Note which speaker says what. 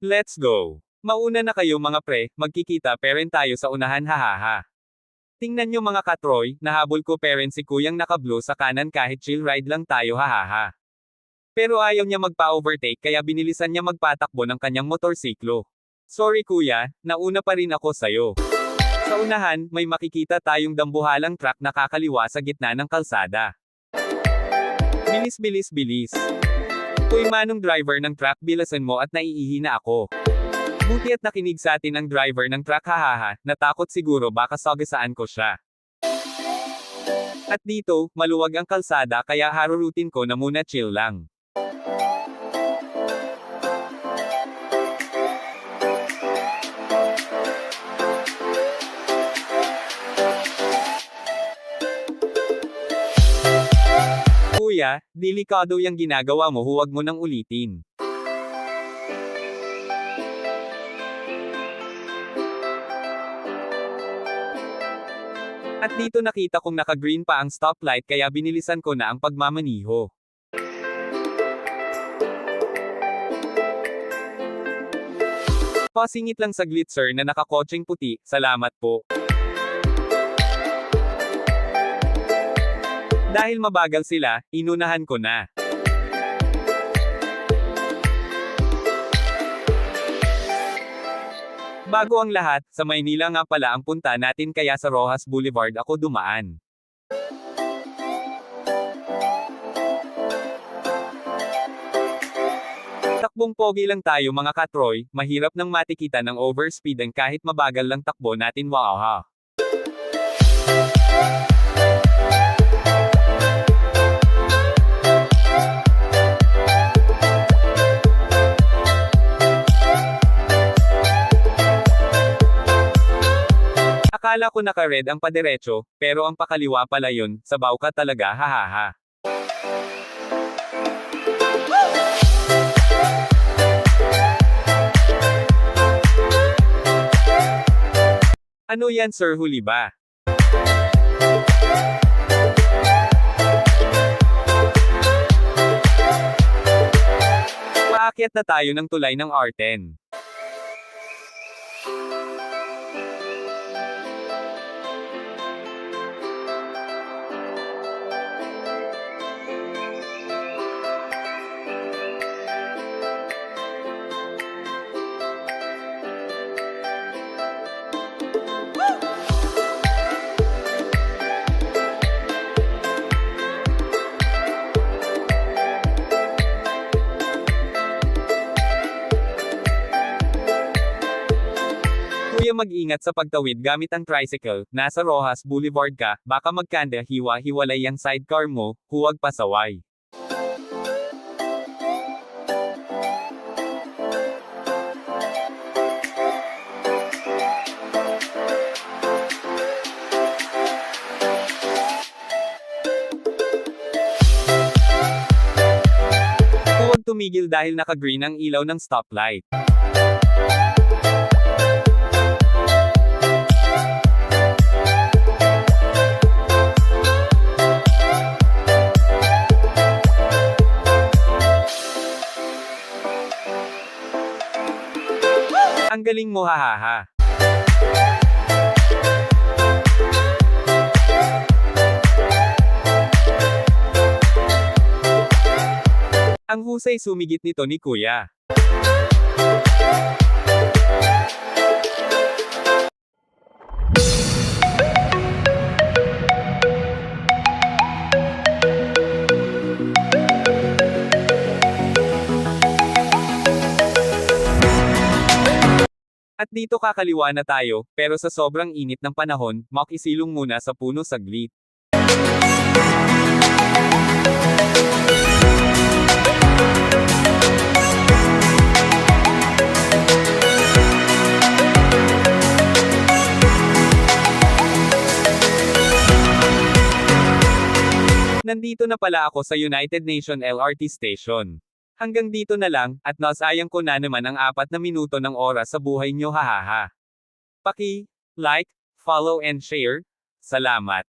Speaker 1: Let's go! Mauna na kayo mga pre, magkikita peren tayo sa unahan hahaha. Tingnan nyo mga katroy, nahabol ko peren si kuyang naka-blue sa kanan kahit chill ride lang tayo hahaha. Pero ayaw niya magpa-overtake kaya binilisan niya magpatakbo ng kanyang motorsiklo. Sorry kuya, nauna pa rin ako sayo. Sa unahan, may makikita tayong dambuhalang truck na kakaliwa sa gitna ng kalsada. Bilis bilis bilis. Uy manong driver ng truck, bilasan mo at naiihi na ako. Buti at nakinig sa atin ang driver ng truck hahaha, natakot siguro baka sagasaan ko siya. At dito, maluwag ang kalsada kaya harurutin ko na muna chill lang. Kuya, delikado yung ginagawa mo, huwag mo nang ulitin. At dito nakita kong naka-green pa ang stoplight kaya binilisan ko na ang pagmamaniho. Pasingit lang saglit sir na nakakotseng puti, salamat po. Dahil mabagal sila, inunahan ko na. Bago ang lahat, sa Maynila nga pala ang punta natin kaya sa Roxas Boulevard ako dumaan. Takbong pogi lang tayo mga katroy, mahirap nang matikita ng overspeedan kahit mabagal lang takbo natin wow ha. Akala ko naka-red ang padiretso, pero ang pakaliwa pala yun, sabaw ka talaga hahaha. Ano yan sir, huli ba? Paakyat na tayo ng tulay ng R10. Kuya mag-ingat sa pagtawid gamit ang tricycle, nasa Roxas Boulevard ka, baka magkanda hiwa-hiwalay yang sidecar mo, huwag pasaway. Huwag tumigil dahil naka-green ang ilaw ng stoplight. Ang galing mo hahaha. Ang husay sumigit nito ni kuya. At dito kakaliwa na tayo, pero sa sobrang init ng panahon, makisilong muna sa puno saglit. Nandito na pala ako sa United Nations LRT Station. Hanggang dito na lang, at nasayang ko na naman ang 4 na minuto ng oras sa buhay nyo hahaha. Paki-like, follow and share. Salamat.